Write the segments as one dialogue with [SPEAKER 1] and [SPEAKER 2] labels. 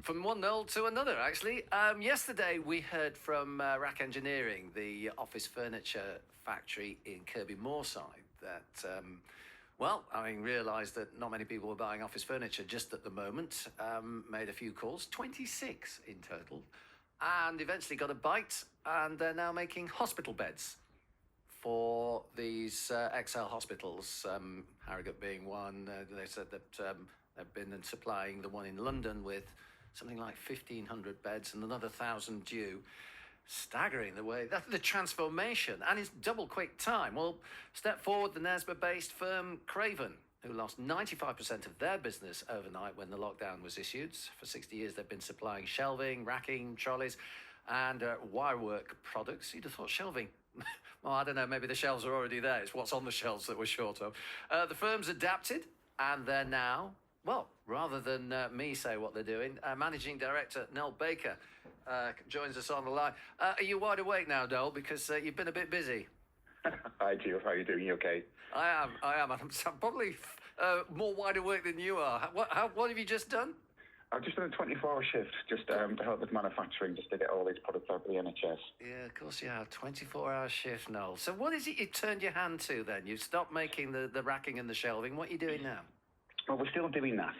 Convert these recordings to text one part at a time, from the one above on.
[SPEAKER 1] From one Noel to another, actually. Yesterday, we heard from Rack Engineering, the office furniture factory in Kirby Moorside, that, realised that not many people were buying office furniture just at the moment. Made a few calls, 26 in total, and eventually got a bite, and they're now making hospital beds for these XL hospitals, Harrogate being one. They said that they've been supplying the one in London with something like 1,500 beds and another 1,000 due. Staggering the way, that's the transformation, and it's double quick time. Well, step forward the Nesbitt-based firm Craven, who lost 95% of their business overnight when the lockdown was issued. For 60 years, they've been supplying shelving, racking, trolleys, and wirework products. You'd have thought shelving. Well, I don't know, maybe the shelves are already there. It's what's on the shelves that we're short of. The firm's adapted, and they're now, well, rather than me say what they're doing, Managing Director Noel Baker joins us on the line. Are you wide awake now, Noel? Because you've been a bit busy.
[SPEAKER 2] Hi, Gio. How are you doing? You okay?
[SPEAKER 1] I am. I'm probably more wide awake than you are. What have you just done?
[SPEAKER 2] I've just done a 24-hour shift just to help with manufacturing, just to get all these products out of the NHS.
[SPEAKER 1] Yeah, of course you have. 24-hour shift, Noel. So what is it you turned your hand to then? You've stopped making the racking and the shelving. What are you doing now?
[SPEAKER 2] Well, we're still doing that.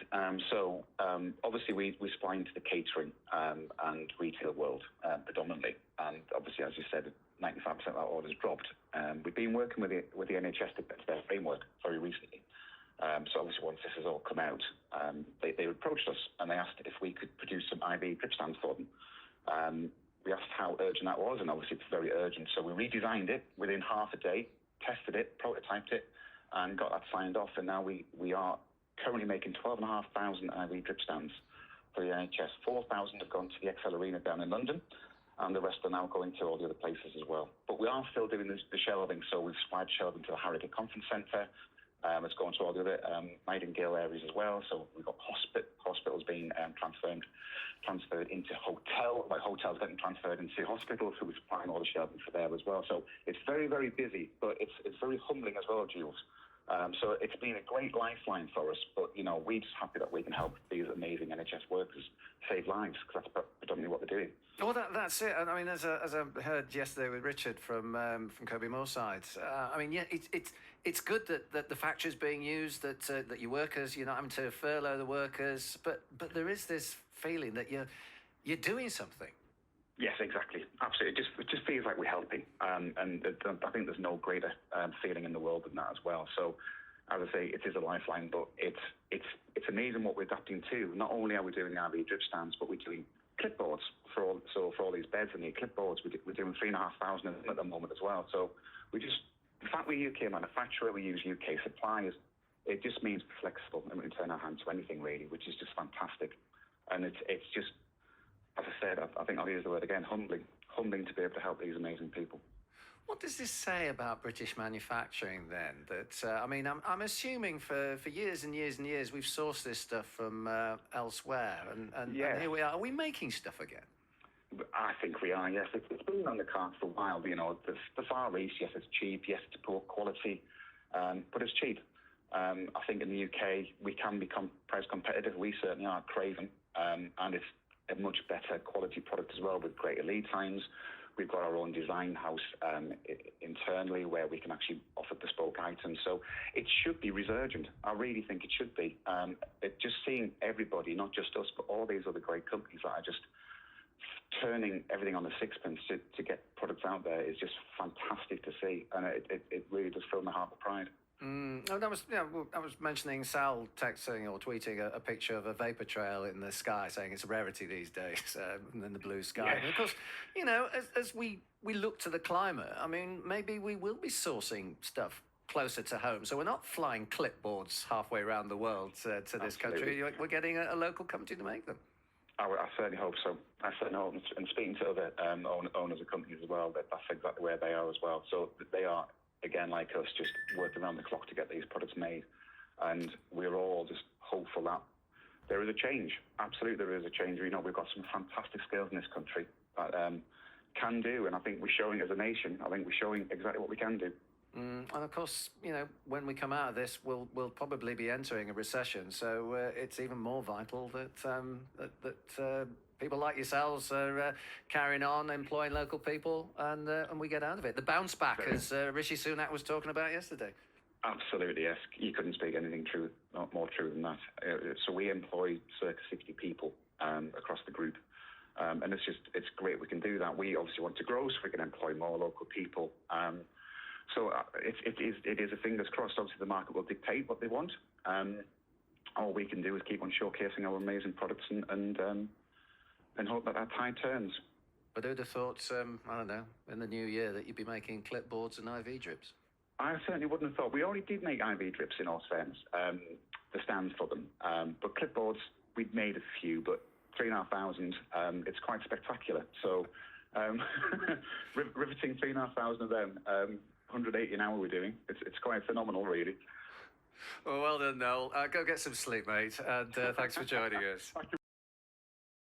[SPEAKER 2] Obviously, we supply into the catering and retail world predominantly. And obviously, as you said, 95% of our orders dropped. We've been working with the NHS to get to their framework very recently. So obviously, once this has all come out, they approached us and they asked if we could produce some IV drip stands for them. We asked how urgent that was, and obviously it's very urgent. So we redesigned it within half a day, tested it, prototyped it, and got that signed off. And now we are currently making 12,500 IV drip stands for the NHS. 4,000 have gone to the XL Arena down in London, and the rest are now going to all the other places as well. But we are still doing the shelving, so we've supplied shelving to the Harrogate Conference Centre. It's going to all the other Nightingale areas as well. So we've got hospitals being transferred into hotels getting transferred into hospitals, so we're supplying all the shelving for there as well. So it's very, very busy, but it's very humbling as well, Jules. So it's been a great lifeline for us, but, we're just happy that we can help these amazing NHS workers save lives, because that's predominantly what they're doing.
[SPEAKER 1] Well, that's it. And I mean, as I heard yesterday with Richard from Kirby Moorside, it's good that the factory's being used, that your workers, you're not having to furlough the workers, but there is this feeling that you're doing something.
[SPEAKER 2] Yes, exactly. Absolutely. It just feels like we're helping. And I think there's no greater feeling in the world than that as well. So, as I say, it is a lifeline, but it's amazing what we're adapting to. Not only are we doing RV drip stands, but we're doing clipboards for all these beds and the clipboards. We're doing 3,500 at the moment as well. So the fact we're UK manufacturer, we use UK suppliers, it just means we're flexible and we can turn our hand to anything really, which is just fantastic. And it's just, as I said, I think I'll use the word again, humbling to be able to help these amazing people.
[SPEAKER 1] What does this say about British manufacturing then? That I'm assuming for years and years and years we've sourced this stuff from elsewhere, and here we are. Are we making stuff again?
[SPEAKER 2] I think we are. Yes, it's been on the cards for a while. The Far East, yes, it's cheap. Yes, it's poor quality, but it's cheap. I think in the UK we can become price competitive. We certainly are at Craven, and it's a much better quality product as well with greater lead times. We've got our own design house internally where we can actually offer bespoke items. So it should be resurgent. I really think it should be. Just seeing everybody, not just us, but all these other great companies that are just turning everything on the sixpence to get products out there is just fantastic to see. And it really does fill my heart with pride.
[SPEAKER 1] I was mentioning Sal texting or tweeting a picture of a vapor trail in the sky, saying it's a rarity these days, in the blue sky.
[SPEAKER 2] Yes.
[SPEAKER 1] And of course, as we look to the climate, maybe we will be sourcing stuff closer to home. So we're not flying clipboards halfway around the world to this country. We're getting a local company to make them.
[SPEAKER 2] I certainly hope so. I certainly hope, and speaking to other owners of companies as well, that's exactly where they are as well. So they are, again, like us, just working around the clock to get these products made. And we're all just hopeful that there is a change. Absolutely, there is a change. We've got some fantastic skills in this country that can do, and I think we're showing as a nation, I think we're showing exactly what we can do.
[SPEAKER 1] And of course, when we come out of this, we'll probably be entering a recession. So it's even more vital that people like yourselves are carrying on, employing local people, and we get out of it. The bounce back, as Rishi Sunak was talking about yesterday.
[SPEAKER 2] Absolutely, yes. You couldn't speak anything true, not more true than that. So we employ circa 60 people across the group. And it's great we can do that. We obviously want to grow so we can employ more local people. So it is a fingers crossed. Obviously, the market will dictate what they want. All we can do is keep on showcasing our amazing products and hope that tide turns.
[SPEAKER 1] But who'd have thought, I don't know, in the new year that you'd be making clipboards and IV drips?
[SPEAKER 2] I certainly wouldn't have thought. We already did make IV drips in all fairness, the stands for them. But clipboards, we'd made a few, but 3,500, it's quite spectacular. So riveting 3,500 of them, 180 an hour we're doing. It's quite phenomenal, really.
[SPEAKER 1] Well done, Noel. Go get some sleep, mate, and thanks for joining us.
[SPEAKER 2] Thank you.